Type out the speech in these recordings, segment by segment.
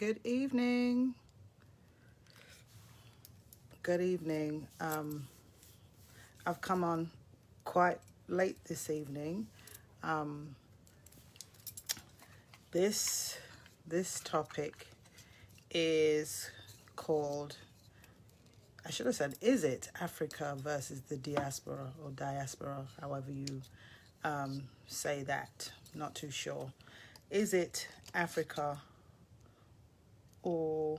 Good evening. Good evening. I've come on quite late this evening. Um, this topic is called, I should have said, is it Africa versus the diaspora or diaspora, however you say that? Not too sure. Is it Africa or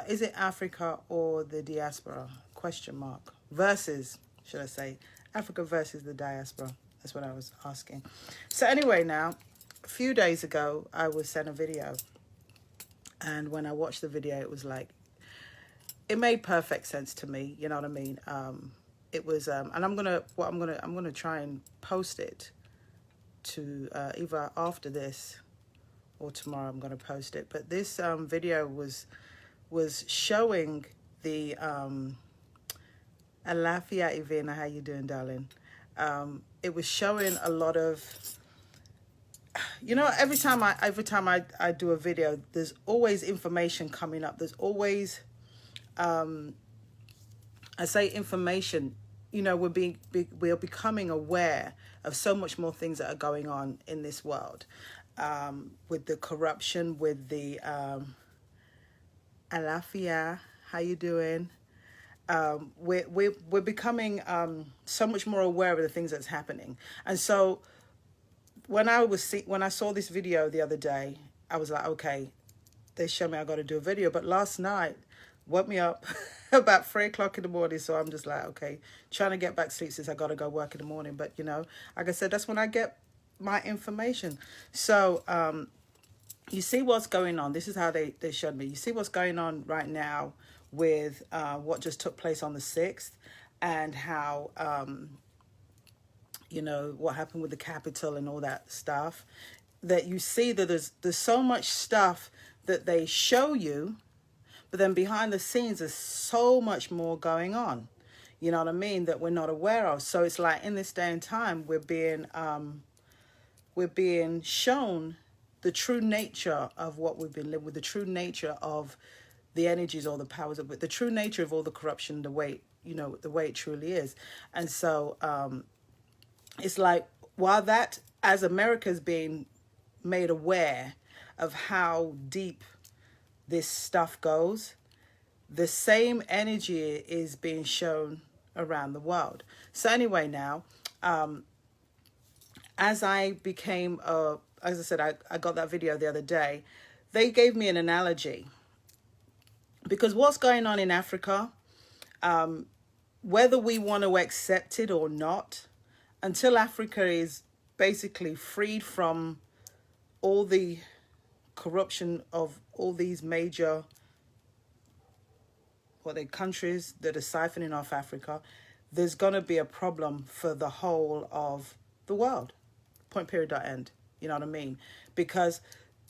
is it Africa or the diaspora? Question mark. Versus, should I say, Africa versus the diaspora? That's what I was asking. So anyway, now, a few days ago, I was sent a video. And when I watched the video, it was like, it made perfect sense to me. You know what I mean? It was, and I'm gonna try and post it to either after this or tomorrow. I'm gonna post it. But this video was showing the Alafia Ivana, how you doing, darling? It was showing a lot of, you know, every time I do a video, there's always information coming up. There's always I say information, you know, we're becoming aware of so much more things that are going on in this world, with the corruption, with the Alafia, how you doing? We're becoming so much more aware of the things that's happening. And so when I saw this video the other day, I was like, okay, they show me I got to do a video. But last night woke me up about 3 o'clock in the morning. So I'm just like, okay, trying to get back to sleep since I got to go work in the morning. But, you know, like I said, that's when I get my information. So you see what's going on. This is how they showed me. You see what's going on right now with what just took place on the 6th, and how, you know, what happened with the Capitol and all that stuff. That you see that there's so much stuff that they show you, but then behind the scenes there's so much more going on. You know what I mean? That we're not aware of. So it's like in this day and time we're being shown the true nature of what we've been living with, the true nature of the energies or the powers of it, the true nature of all the corruption, the way, you know, the way it truly is. And so it's like, while that, as America's being made aware of how deep this stuff goes, the same energy is being shown around the world. So anyway, now, as I became as I said, I got that video the other day. They gave me an analogy, because what's going on in Africa, whether we want to accept it or not, until Africa is basically freed from all the corruption of all these major, countries that are siphoning off Africa, there's going to be a problem for the whole of the world. Point, period, dot, end. You know what I mean? Because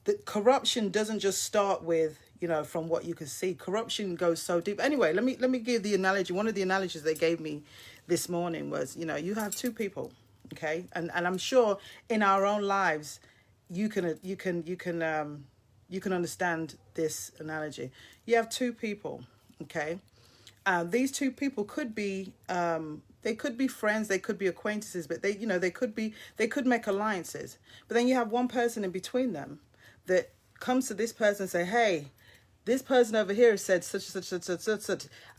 the corruption doesn't just start with, you know, from what you can see. Corruption goes so deep. Anyway, let me give the analogy. One of the analogies they gave me this morning was, you know, you have two people, okay? And I'm sure in our own lives you can understand this analogy. You have two people, okay? These two people could be they could be friends, they could be acquaintances, but they could make alliances. But then you have one person in between them that comes to this person and say, hey, this person over here said such.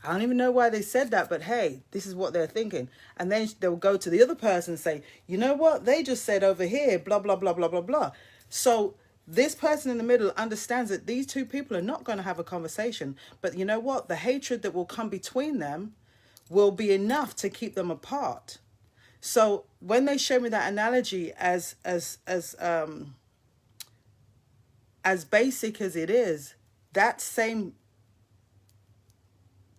I don't even know why they said that, but hey, this is what they're thinking. And then they'll go to the other person and say, you know what, they just said over here, blah, blah, blah, blah, blah, blah. So this person in the middle understands that these two people are not going to have a conversation. But you know what? The hatred that will come between them will be enough to keep them apart. So when they show me that analogy, as basic as it is, that same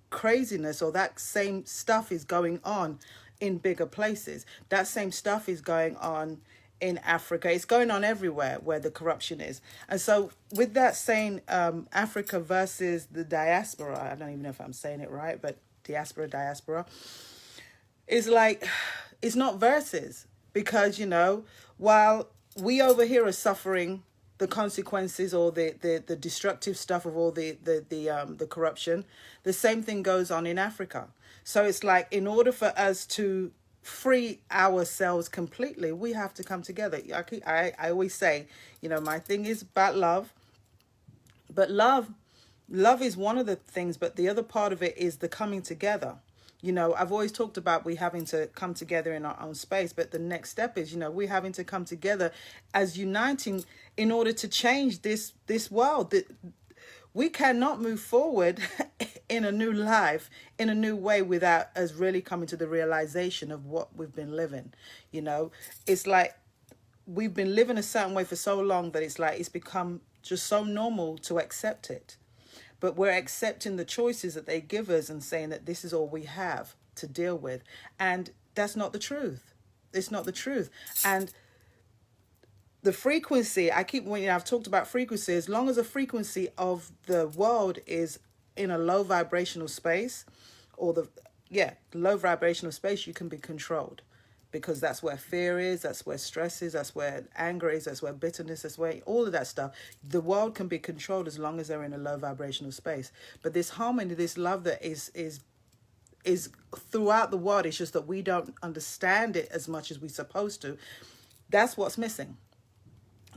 craziness or that same stuff is going on in bigger places. That same stuff is going on in Africa. It's going on everywhere where the corruption is. And so with that saying, Africa versus the diaspora, I don't even know if I'm saying it right, but diaspora, is like, it's not versus, because, you know, while we over here are suffering the consequences or the destructive stuff of all the corruption. The same thing goes on in Africa. So it's like, in order for us to free ourselves completely, we have to come together. I always say, my thing is about love, but love is one of the things, but the other part of it is the coming together. I've always talked about we having to come together in our own space, but the next step is, we having to come together as uniting in order to change this world. That we cannot move forward in a new life, in a new way, without us really coming to the realization of what we've been living. It's like we've been living a certain way for so long that it's like it's become just so normal to accept it. But we're accepting the choices that they give us and saying that this is all we have to deal with. And that's not the truth. It's not the truth. And the frequency, I've talked about frequency. As long as the frequency of the world is in a low vibrational space, or low vibrational space, you can be controlled. Because that's where fear is, that's where stress is, that's where anger is, that's where bitterness, that's where all of that stuff. The world can be controlled as long as they're in a low vibrational space. But this harmony, this love that is throughout the world, it's just that we don't understand it as much as we're supposed to. That's what's missing.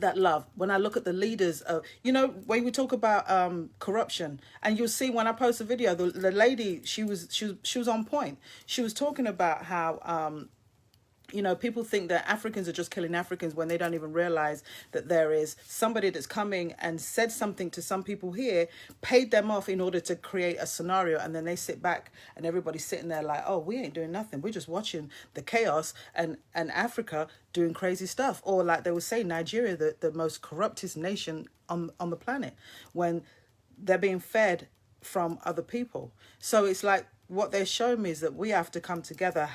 That love. When I look at the leaders of, when we talk about corruption, and you'll see when I post a video, the lady, she was on point. She was talking about how people think that Africans are just killing Africans when they don't even realize that there is somebody that's coming and said something to some people here, paid them off in order to create a scenario. And then they sit back and everybody's sitting there like, oh, we ain't doing nothing. We're just watching the chaos and Africa doing crazy stuff. Or like they would say, Nigeria, the most corruptest nation on the planet, when they're being fed from other people. So it's like what they're showing me is that we have to come together.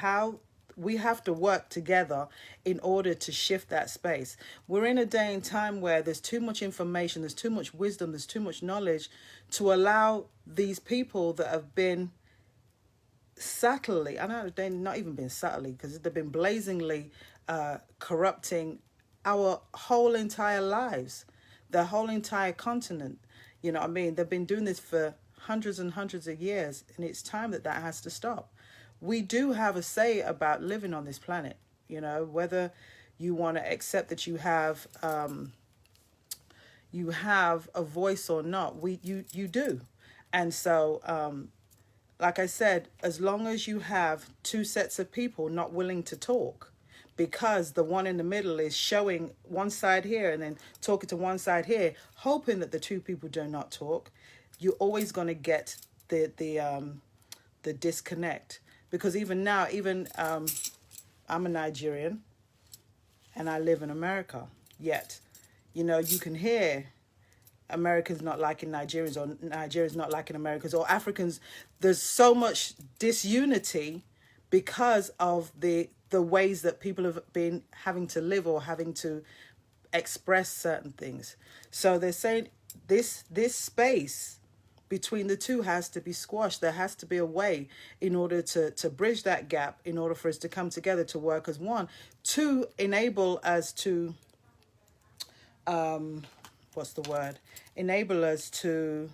We have to work together in order to shift that space. We're in a day and time where there's too much information, there's too much wisdom, there's too much knowledge to allow these people that have been subtly, I know they've not even been subtly, because they've been blazingly corrupting our whole entire lives, the whole entire continent. They've been doing this for hundreds and hundreds of years, and it's time that has to stop. We do have a say about living on this planet, whether you want to accept that you have a voice or not. You do. And so, like I said, as long as you have two sets of people not willing to talk, because the one in the middle is showing one side here and then talking to one side here, hoping that the two people do not talk, you're always going to get the disconnect. Because even now, I'm a Nigerian and I live in America. Yet, you can hear Americans not liking Nigerians, or Nigerians not liking Americans, or Africans. There's so much disunity because of the ways that people have been having to live or having to express certain things. So they're saying this space between the two has to be squashed. There has to be a way in order to bridge that gap, in order for us to come together to work as one, to enable us to, enable us to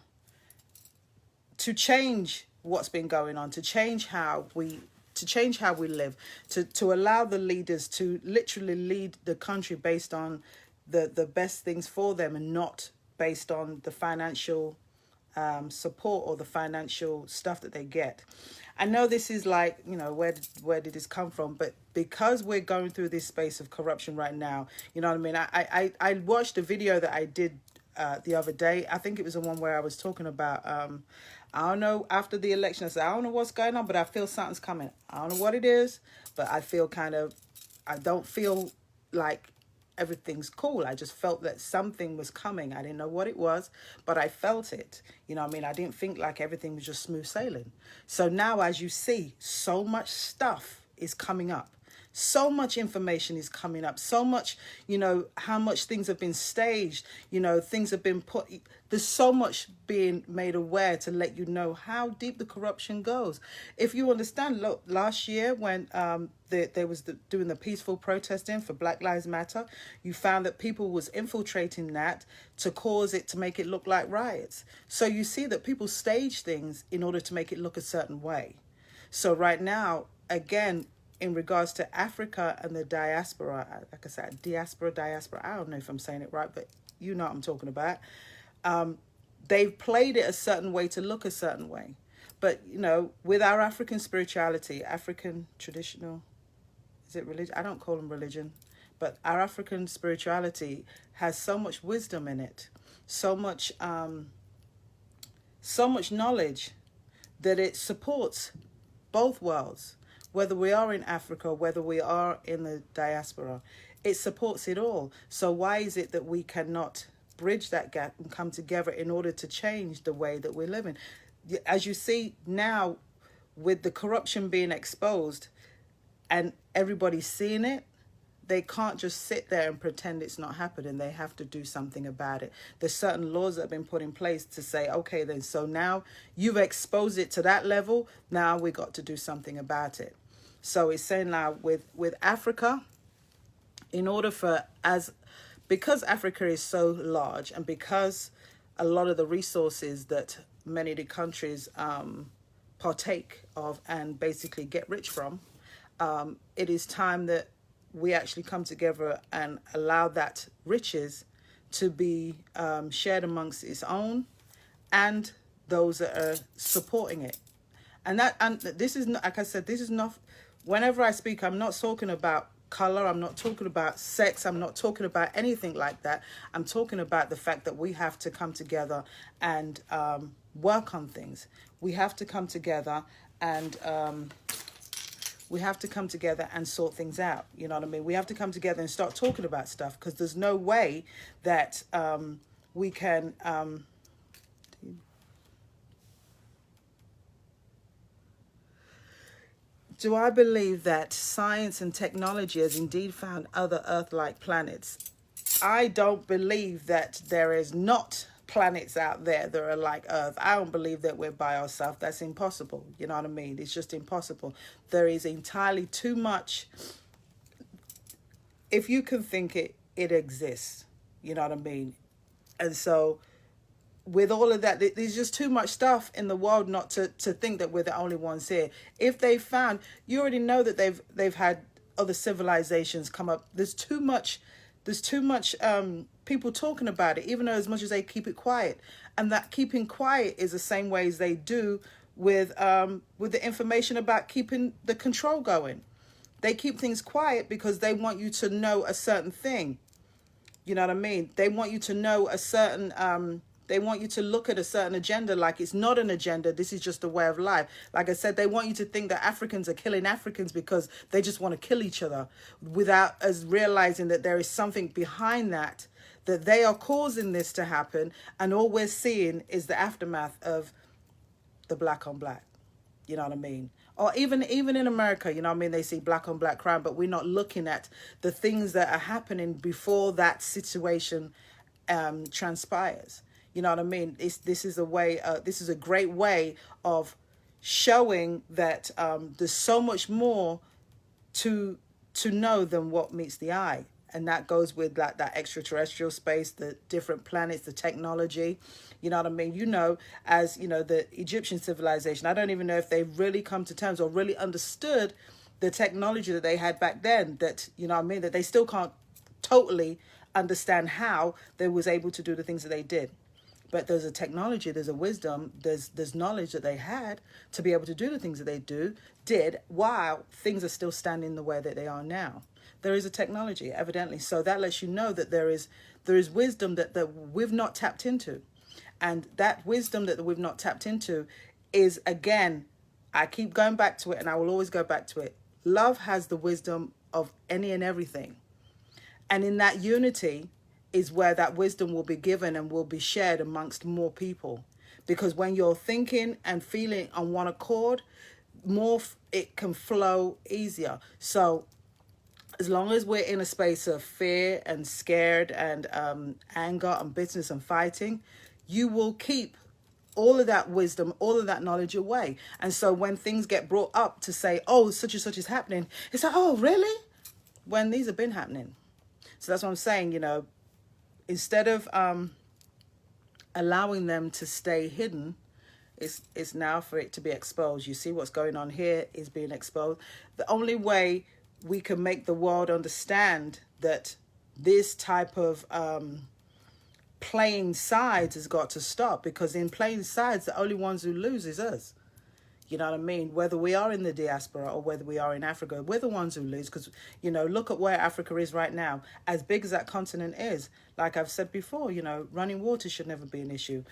change what's been going on, to change how we live, to allow the leaders to literally lead the country based on the best things for them, and not based on the financial support or the financial stuff that they get. I know this is like, where did this come from? But because we're going through this space of corruption right now, you know what I mean? I watched a video that I did the other day. I think it was the one where I was talking about, I don't know, after the election, I said, I don't know what's going on, but I feel something's coming. I don't know what it is, but I don't feel like everything's cool. I just felt that something was coming. I didn't know what it was, but I felt it. I didn't think like everything was just smooth sailing. So now, as you see, so much stuff is coming up. So much information is coming up, so much, how much things have been staged, things have been put, there's so much being made aware to let you know how deep the corruption goes. If you understand, look, last year when there was doing the peaceful protesting for Black Lives Matter, you found that people was infiltrating that to cause it to make it look like riots. So you see that people stage things in order to make it look a certain way. So right now, again, in regards to Africa and the diaspora, like I said, diaspora, I don't know if I'm saying it right, but you know what I'm talking about. They've played it a certain way to look a certain way. But, with our African spirituality, African traditional, is it religion? I don't call them religion, but our African spirituality has so much wisdom in it, so much knowledge that it supports both worlds. Whether we are in Africa, whether we are in the diaspora, it supports it all. So why is it that we cannot bridge that gap and come together in order to change the way that we're living? As you see now, with the corruption being exposed and everybody seeing it, they can't just sit there and pretend it's not happening. They have to do something about it. There's certain laws that have been put in place to say, okay, then, so now you've exposed it to that level. Now we got to do something about it. So it's saying now with Africa, in order because Africa is so large and because a lot of the resources that many of the countries partake of and basically get rich from, it is time that we actually come together and allow that riches to be shared amongst its own and those that are supporting it. And this is not, like I said, this is not, whenever I speak, I'm not talking about color, I'm not talking about sex, I'm not talking about anything like that. I'm talking about the fact that we have to come together and work on things. We have to come together and sort things out. You know what I mean? We have to come together and start talking about stuff, because there's no way that we can do I believe that science and technology has indeed found other Earth-like planets? I don't believe that there is not planets out there that are like Earth. I don't believe that we're by ourselves. That's impossible. You know what I mean? It's just impossible. There is entirely too much. If you can think it, it exists. You know what I mean? And so with all of that, there's just too much stuff in the world not to think that we're the only ones here. If they found, you already know that they've had other civilizations come up. There's too much people talking about it, even though as much as they keep it quiet. And that keeping quiet is the same way as they do with the information about keeping the control going. They keep things quiet because they want you to know a certain thing. You know what I mean? They want you to know a certain they want you to look at a certain agenda like it's not an agenda. This is just a way of life. Like I said, they want you to think that Africans are killing Africans because they just want to kill each other, without us realizing that there is something behind that they are causing this to happen. And all we're seeing is the aftermath of the black on black. You know what I mean? Or even in America, you know what I mean? They see black on black crime, but we're not looking at the things that are happening before that situation transpires. You know what I mean? This is a great way of showing that there's so much more to know than what meets the eye. And that goes with that extraterrestrial space, the different planets, the technology. You know what I mean? As the Egyptian civilization, I don't even know if they've really come to terms or really understood the technology that they had back then, that, you know what I mean, that they still can't totally understand how they was able to do the things that they did. But there's a technology, there's a wisdom, there's knowledge that they had to be able to do the things that they did while things are still standing the way that they are now. There is a technology, evidently. So that lets you know that there is wisdom that we've not tapped into. And that wisdom that we've not tapped into is, again, I keep going back to it and I will always go back to it. Love has the wisdom of any and everything. And in that unity is where that wisdom will be given and will be shared amongst more people. Because when you're thinking and feeling on one accord, it can flow easier. So As long as we're in a space of fear and scared and anger and bitterness and fighting, you will keep all of that wisdom, all of that knowledge away. And so when things get brought up to say, oh, such and such is happening, it's like, oh, really? When these have been happening. So that's what I'm saying, you know, instead of allowing them to stay hidden, it's now for it to be exposed. You see what's going on here is being exposed. The only way we can make the world understand that this type of playing sides has got to stop, because in playing sides, the only ones who lose is us. You know what I mean? Whether we are in the diaspora or whether we are in Africa, we're the ones who lose, because, you know, look at where Africa is right now. As big as that continent is, like I've said before, you know, running water should never be an issue.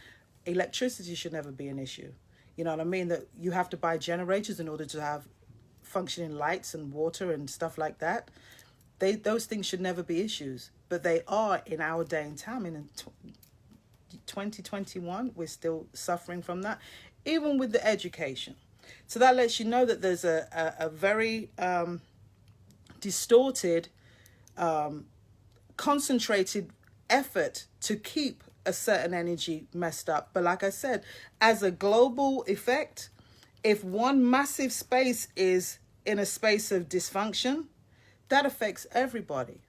Electricity should never be an issue. You know what I mean? That you have to buy generators in order to have functioning lights and water and stuff like that. Those things should never be issues, but they are in our day and time. In 2021, we're still suffering from that, even with the education. So that lets you know that there's a very distorted, concentrated effort to keep a certain energy messed up. But like I said, as a global effect, if one massive space is in a space of dysfunction, that affects everybody.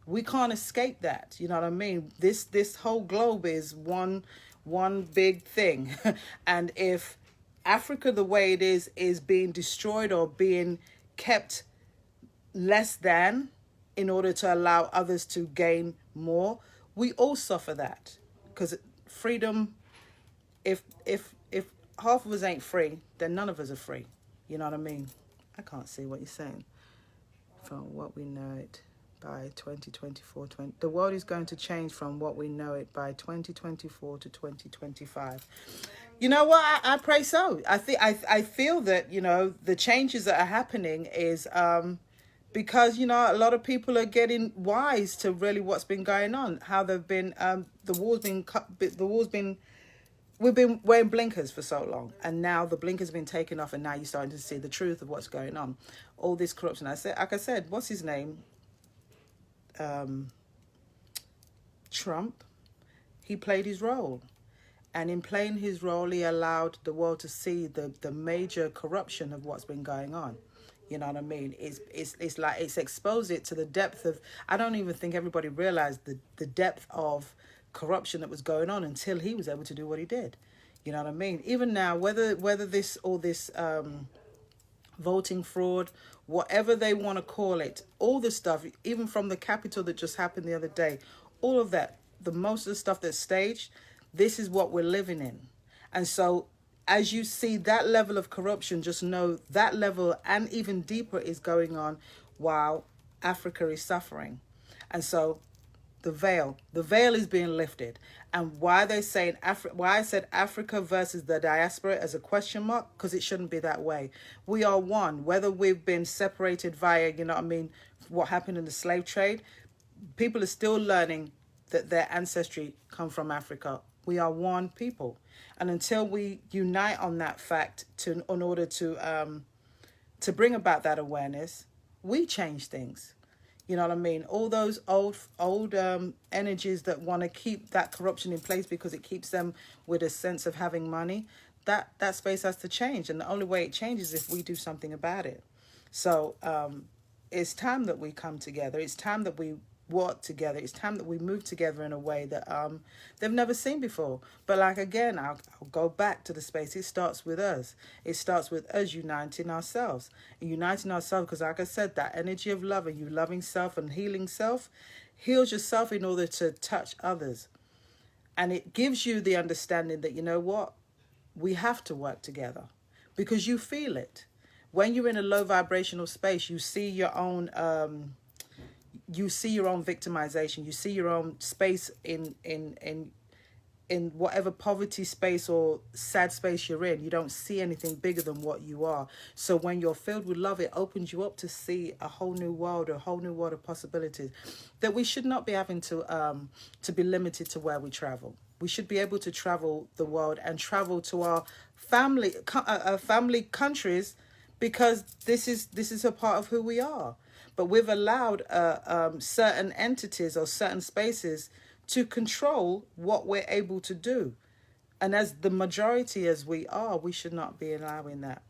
We can't escape that. You know what I mean? This whole globe is one big thing. And if Africa, the way it is being destroyed or being kept less than in order to allow others to gain more, we all suffer that. Because freedom, if half of us ain't free, then none of us are free. You know what I mean? I can't see what you're saying. From what we know it by 2024, the world is going to change from what we know it by 2024 to 2025. You know what? I pray so. I feel that, you know, the changes that are happening is because, you know, a lot of people are getting wise to really what's been going on, how they've been we've been wearing blinkers for so long, and now the blinkers have been taken off, and now you're starting to see the truth of what's going on. All this corruption. Like I said, what's his name? Trump. He played his role. And in playing his role, he allowed the world to see the major corruption of what's been going on. You know what I mean? It's like it's exposed it to the depth of, I don't even think everybody realized the depth of corruption that was going on until he was able to do what he did. You know what I mean? Even now, whether this voting fraud, whatever they want to call it, all the stuff, even from the Capitol that just happened the other day, all of that, most of the stuff that's staged, this is what we're living in. And so as you see that level of corruption, just know that level and even deeper is going on while Africa is suffering. And so the veil is being lifted. And why they saying why I said Africa versus the diaspora as a question mark, because it shouldn't be that way. We are one, whether we've been separated via, you know what I mean, what happened in the slave trade. People are still learning that their ancestry come from Africa. We are one people. And until we unite on that fact in order to bring about that awareness, we change things. You know what I mean? All those old energies that want to keep that corruption in place because it keeps them with a sense of having money, that space has to change. And the only way it changes is if we do something about it. So it's time that we come together. It's time that we work together. It's time that we move together in a way that they've never seen before. But like, again, I'll go back to the space. It starts with us. It starts with us uniting ourselves. Uniting ourselves, because like I said, that energy of love and you loving self and healing self heals yourself in order to touch others. And it gives you the understanding that, you know what, we have to work together because you feel it. When you're in a low vibrational space, you see your own victimization. You see your own space in whatever poverty space or sad space you're in. You don't see anything bigger than what you are. So when you're filled with love, it opens you up to see a whole new world, of possibilities, that we should not be having to be limited to where we travel. We should be able to travel the world and travel to our family countries, because this is a part of who we are. but we've allowed certain entities or certain spaces to control what we're able to do. And as the majority as we are, we should not be allowing that.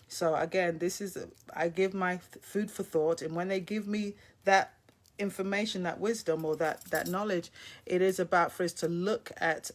So again, this is, I give my food for thought. And when they give me that information, that wisdom, or that knowledge, it is about for us to look at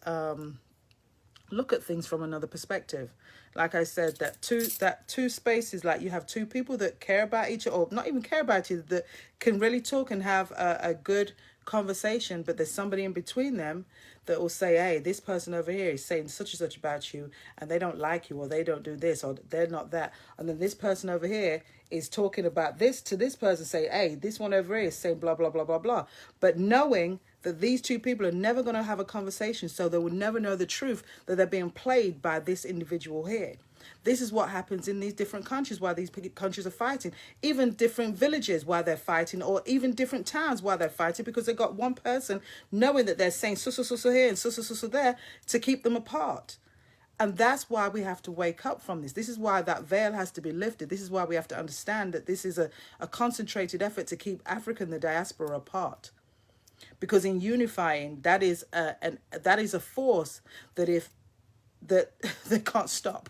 things from another perspective. Like I said, that two spaces, like you have two people that care about each other, or not even care about each other, that can really talk and have a good conversation, but there's somebody in between them that will say, hey, this person over here is saying such and such about you, and they don't like you, or they don't do this, or they're not that. And then this person over here is talking about this to this person, say, hey, this one over here is saying blah, blah, blah, blah, blah. But knowing that these two people are never going to have a conversation, so they will never know the truth, that they're being played by this individual here. This is what happens in these different countries while these countries are fighting. Even different villages while they're fighting, or even different towns while they're fighting, because they've got one person knowing that they're saying so here and so there to keep them apart. And that's why we have to wake up from this. This is why that veil has to be lifted. This is why we have to understand that this is a concentrated effort to keep Africa and the diaspora apart. Because in unifying, that is a force that they can't stop.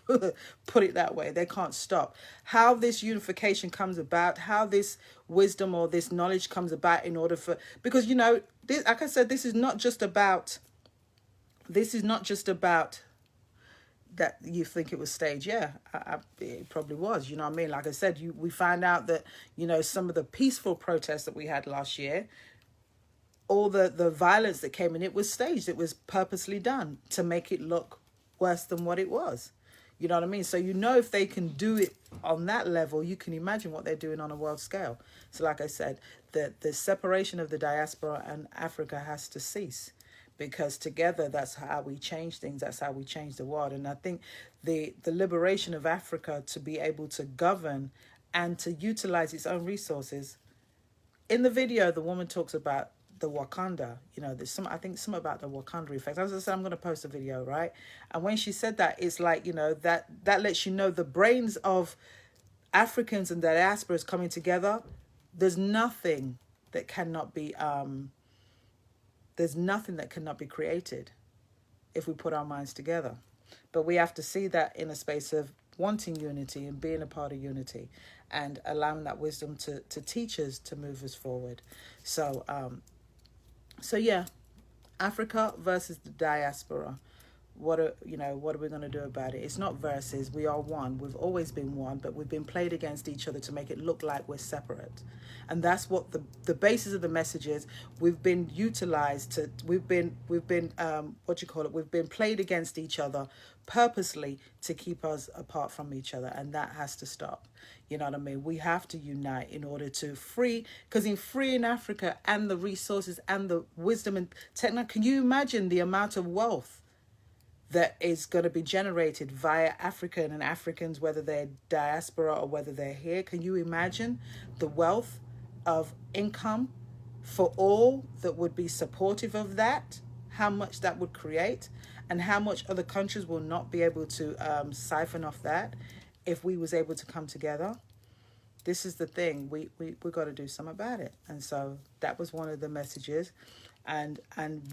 Put it that way, they can't stop. How this unification comes about, how this wisdom or this knowledge comes about, in order for, because this, like I said, this is not just about that you think it was staged. Yeah, it probably was. You know what I mean? Like I said, we found out that some of the peaceful protests that we had last year, all the violence that came in, it was staged. It was purposely done to make it look worse than what it was. You know what I mean? So if they can do it on that level, you can imagine what they're doing on a world scale. So like I said, the separation of the diaspora and Africa has to cease, because together that's how we change things. That's how we change the world. And I think the liberation of Africa to be able to govern and to utilize its own resources. In the video, the woman talks about the Wakanda, there's something about the Wakanda effect. As I said, I'm going to post a video, right? And when she said that, it's like, that lets you know the brains of Africans and diasporas coming together. There's nothing that cannot be created if we put our minds together. But we have to see that in a space of wanting unity and being a part of unity, and allowing that wisdom to teach us, to move us forward. So yeah, Africa versus the diaspora. What are we going to do about it? It's not versus. We are one. We've always been one, but we've been played against each other to make it look like we're separate. And that's what the basis of the message is. We've been utilized to. We've been We've been played against each other purposely to keep us apart from each other, and that has to stop. You know what I mean? We have to unite in order to free, because in freeing Africa and the resources and the wisdom and technology, can you imagine the amount of wealth that is going to be generated via African and Africans, whether they're diaspora or whether they're here? Can you imagine the wealth of income for all that would be supportive of that? How much that would create, and how much other countries will not be able to siphon off that if we was able to come together. This is the thing. We got to do something about it. And so that was one of the messages. And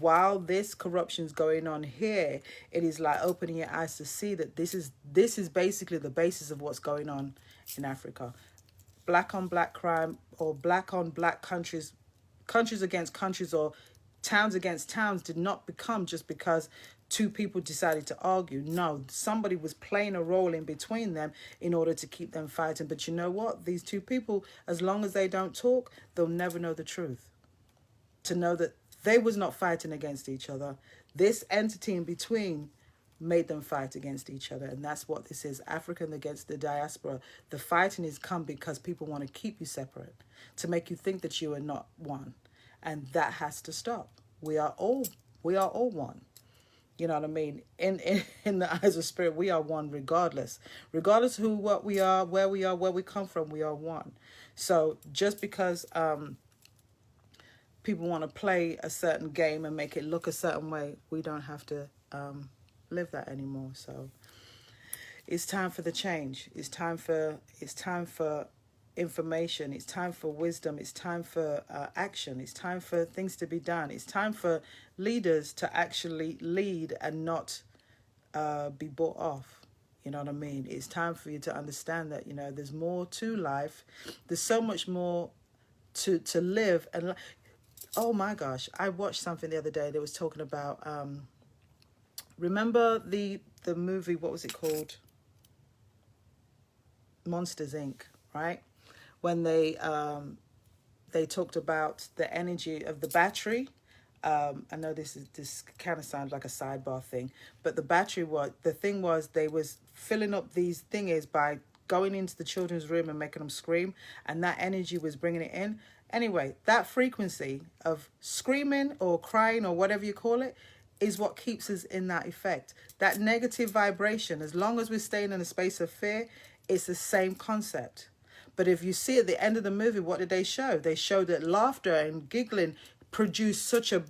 while this corruption's going on here, it is like opening your eyes to see that this is basically the basis of what's going on in Africa. Black on black crime, or black on black countries against countries, or towns against towns, did not become just because two people decided to argue. No, somebody was playing a role in between them in order to keep them fighting. But you know what? These two people, as long as they don't talk, they'll never know the truth. To know that they was not fighting against each other. This entity in between made them fight against each other. And that's what this is. African against the diaspora. The fighting is come because people want to keep you separate, to make you think that you are not one. And that has to stop. We are all one. You know what I mean? In the eyes of spirit, we are one regardless. Regardless of what we are, where we come from, we are one. So just because people want to play a certain game and make it look a certain way, we don't have to live that anymore. So it's time for the change. It's time for information. It's time for wisdom. It's time for action. It's time for things to be done. It's time for leaders to actually lead and not be bought off. You know what I mean? It's time for you to understand that, you know, there's more to life. There's so much more to live. And oh my gosh, I watched something the other day that was talking about, remember the movie, what was it called? Monsters Inc., right? When they talked about the energy of the battery. I know this kind of sounds like a sidebar thing, but the thing was they was filling up these thingies by going into the children's room and making them scream, and that energy was bringing it in. Anyway, that frequency of screaming or crying or whatever you call it is what keeps us in that effect. That negative vibration, as long as we're staying in a space of fear, it's the same concept. But if you see at the end of the movie, what did they show? They showed that laughter and giggling produce such a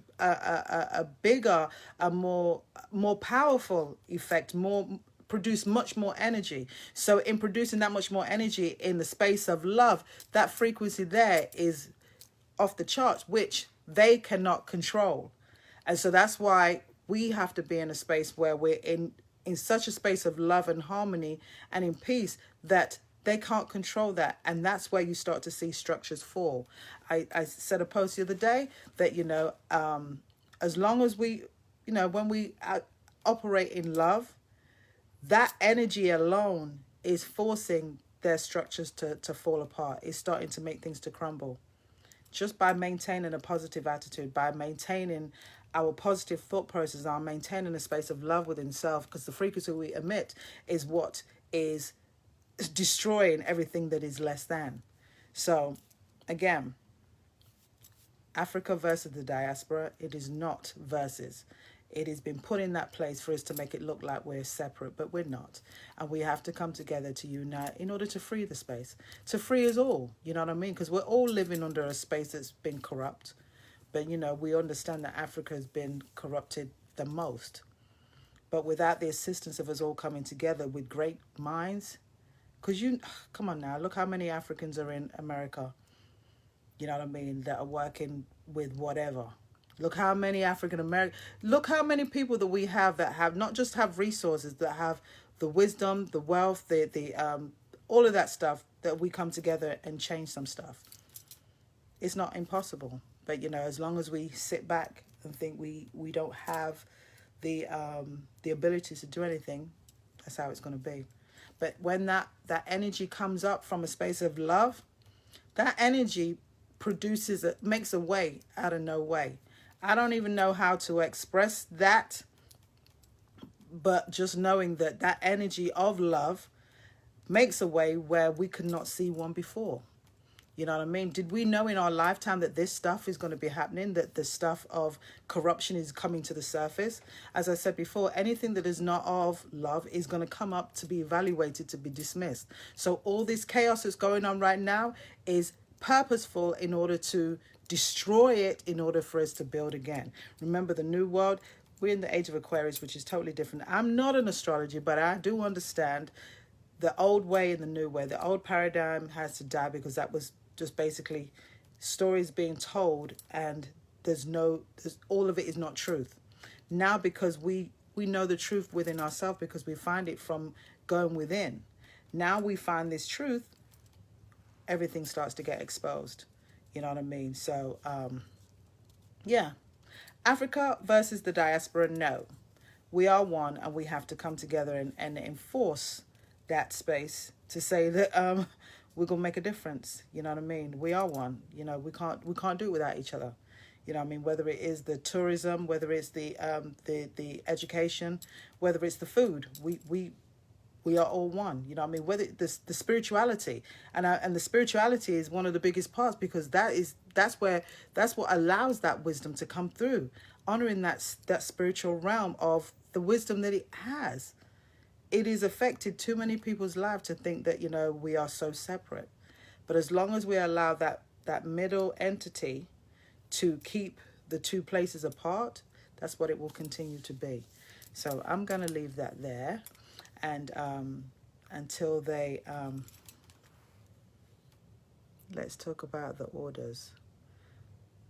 bigger, a more powerful effect, produce much more energy. So in producing that much more energy in the space of love, that frequency there is off the charts, which they cannot control. And so that's why we have to be in a space where we're in such a space of love and harmony and in peace that they can't control that. And that's where you start to see structures fall. I said a post the other day that, you know, as long as we, you know, when we operate in love, that energy alone is forcing their structures to fall apart. It's starting to make things to crumble. Just by maintaining a positive attitude, by maintaining our positive thought process, our maintaining a space of love within self, because the frequency we emit is what is destroying everything that is less than. So, again, Africa versus the diaspora, it is not versus. It has been put in that place for us to make it look like we're separate, but we're not. And we have to come together to unite in order to free the space, to free us all. You know what I mean? Because we're all living under a space that's been corrupt. But, you know, we understand that Africa has been corrupted the most. But without the assistance of us all coming together with great minds, because come on now, look how many Africans are in America, you know what I mean, that are working with whatever. Look how many African American, look how many people that we have that have not just have resources, that have the wisdom, the wealth, the all of that stuff, that we come together and change some stuff. It's not impossible, but you know, as long as we sit back and think we don't have the ability to do anything, that's how it's going to be. But when that energy comes up from a space of love, that energy makes a way out of no way. I don't even know how to express that, but just knowing that that energy of love makes a way where we could not see one before. You know what I mean? Did we know in our lifetime that this stuff is going to be happening, that the stuff of corruption is coming to the surface? As I said before, anything that is not of love is going to come up to be evaluated, to be dismissed. So all this chaos that's going on right now is purposeful in order to destroy it, in order for us to build again. Remember, the new world, we're in the age of Aquarius, which is totally different. I'm not an astrologer, but I do understand the old way and the new way. The old paradigm has to die, because that was just basically stories being told, and all of it is not truth. Now, because we know the truth within ourselves, because we find it from going within. Now we find this truth, everything starts to get exposed. You know what I mean? So, yeah. Africa versus the diaspora, no. We are one, and we have to come together and enforce that space to say that we're gonna make a difference. You know what I mean? We are one. You know, we can't do it without each other. You know what I mean? Whether it is the tourism, whether it's the education, whether it's the food, we are all one. You know what I mean? Whether the spirituality, and the spirituality is one of the biggest parts, because that's what allows that wisdom to come through, honoring that spiritual realm of the wisdom that it has. It has affected too many people's lives to think that, you know, we are so separate. But as long as we allow that middle entity to keep the two places apart, that's what it will continue to be. So I'm going to leave that there. And until they let's talk about the orders.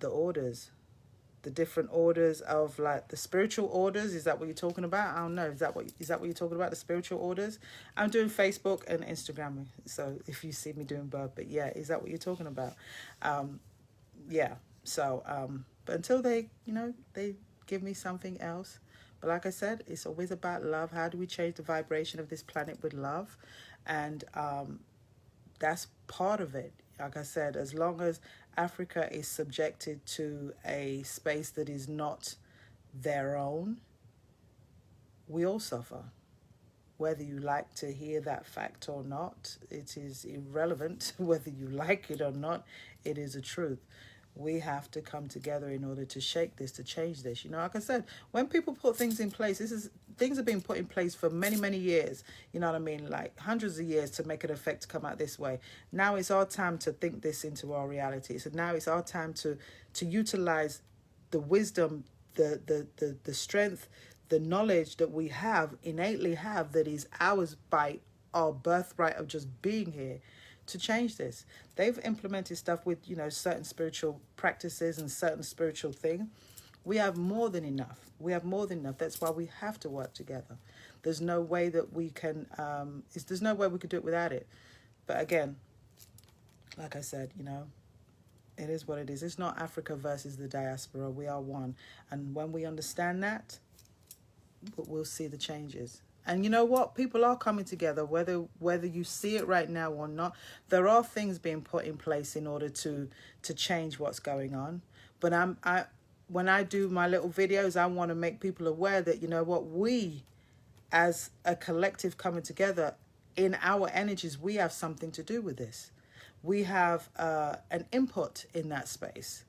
The orders. The different orders of, like, the spiritual orders. Is that what you're talking about? I don't know. Is that what you're talking about? The spiritual orders? I'm doing Facebook and Instagram, so if you see me doing both. But yeah, is that what you're talking about? Yeah. So but until they, they give me something else. But like I said, it's always about love. How do we change the vibration of this planet with love? And that's part of it. Like I said, as long as Africa is subjected to a space that is not their own, we all suffer. Whether you like to hear that fact or not, it is irrelevant. Whether you like it or not, it is a truth. We have to come together in order to shake this, to change this. Like I said, when people put things in place, things have been put in place for many, many years. You know what I mean? Like hundreds of years to make an effect to come out this way. Now it's our time to think this into our reality. So now it's our time to utilize the wisdom, the strength, the knowledge that we innately have, that is ours by our birthright of just being here, to change this. They've implemented stuff with, certain spiritual practices and certain spiritual things. We have more than enough. That's why we have to work together. There's no way that we can, there's no way we could do it without it. But again, like I said, it is what it is. It's not Africa versus the diaspora. We are one. And when we understand that, we'll see the changes. And you know what? People are coming together, whether you see it right now or not. There are things being put in place in order to change what's going on. But when I do my little videos, I want to make people aware that, we as a collective coming together in our energies, we have something to do with this. We have an input in that space.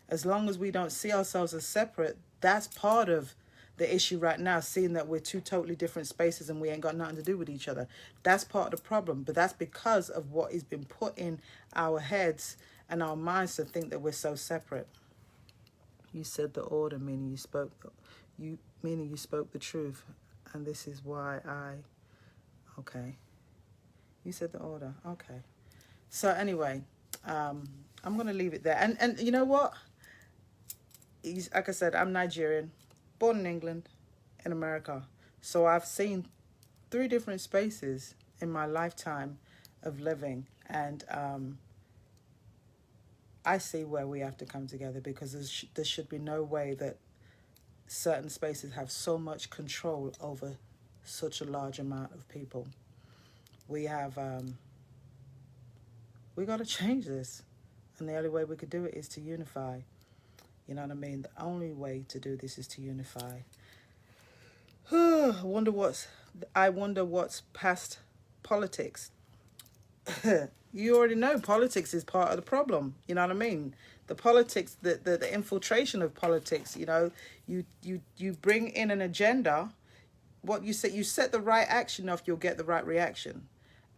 As long as we don't see ourselves as separate, that's part of the issue right now, seeing that we're two totally different spaces and we ain't got nothing to do with each other. That's part of the problem, but that's because of what has been put in our heads and our minds to think that we're so separate. You said the order, meaning you spoke the truth, and this is why okay. You said the order, okay. So anyway, I'm gonna leave it there. And you know what? Like I said, I'm Nigerian. Born in England, in America. So I've seen 3 different spaces in my lifetime of living. And I see where we have to come together, because there should be no way that certain spaces have so much control over such a large amount of people. We got to change this. And the only way we could do it is to unify. You know what I mean? The only way to do this is to unify. I wonder what's past politics. You already know politics is part of the problem. You know what I mean? The politics, the infiltration of politics. You bring in an agenda. What you set the right action off, you'll get the right reaction.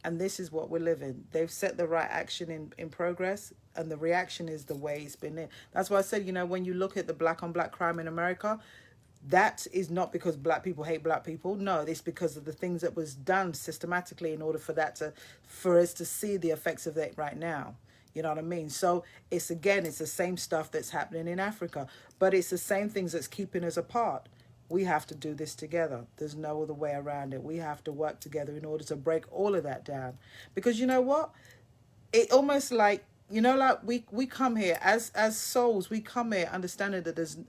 And this is what we're living. They've set the right action in progress, and the reaction is the way it's been in. That's why I said, when you look at the black on black crime in America, that is not because black people hate black people. No, it's because of the things that was done systematically in order for us to see the effects of that right now. You know what I mean? So it's the same stuff that's happening in Africa, but it's the same things that's keeping us apart. We have to do this together. There's no other way around it. We have to work together in order to break all of that down. Because you know what? It almost like, we come here as souls, we come here understanding that the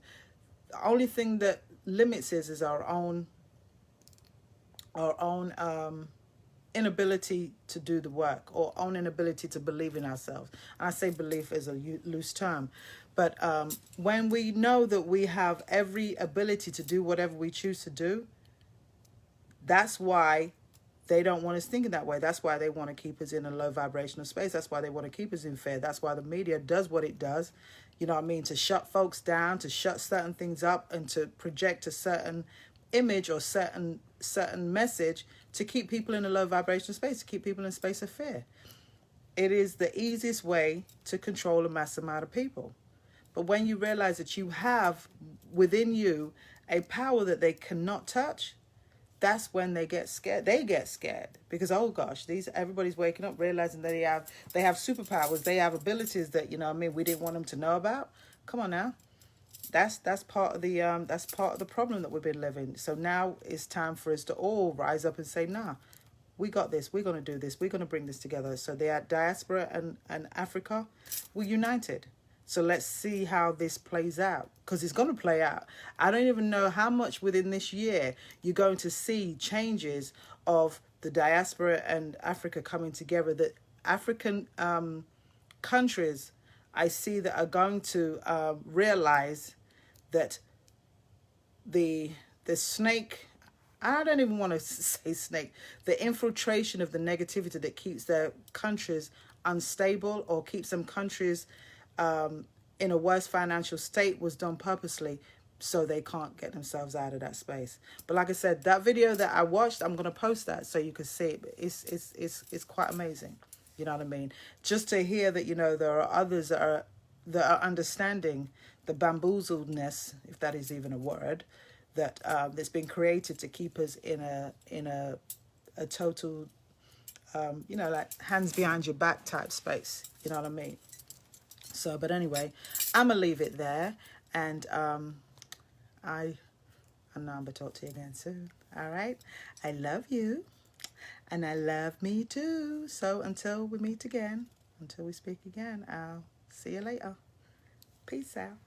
only thing that limits us is our own inability to do the work, or own inability to believe in ourselves. And I say belief as a loose term. But when we know that we have every ability to do whatever we choose to do, that's why they don't want us thinking that way. That's why they want to keep us in a low vibrational space. That's why they want to keep us in fear. That's why the media does what it does. You know what I mean? To shut folks down, to shut certain things up, and to project a certain image or certain message to keep people in a low vibrational space, to keep people in a space of fear. It is the easiest way to control a mass amount of people. But when you realize that you have within you a power that they cannot touch, that's when they get scared. They get scared because, oh gosh, everybody's waking up realizing that they have superpowers, they have abilities that, you know what I mean, we didn't want them to know about. Come on now. That's part of the problem that we've been living. So now it's time for us to all rise up and say, nah, we got this. We're going to do this. We're going to bring this together. So the diaspora and Africa, we're united. So let's see how this plays out, because it's going to play out. I don't even know how much within this year you're going to see changes of the diaspora and Africa coming together. That African countries, I see, that are going to realize that the snake, I don't even want to say snake, the infiltration of the negativity that keeps their countries unstable or keeps them countries in a worse financial state was done purposely so they can't get themselves out of that space. But like I said, that video that I watched, I'm going to post that so you can see it. It's quite amazing. You know what I mean? Just to hear that, you know, there are others that are understanding the bamboozledness, if that is even a word, that that's been created to keep us in a total, you know, like hands behind your back type space. You know what I mean? So, but anyway, I'm gonna leave it there, and I'm gonna talk to you again soon. All right, I love you, and I love me too. So until we meet again, until we speak again, I'll see you later. Peace out.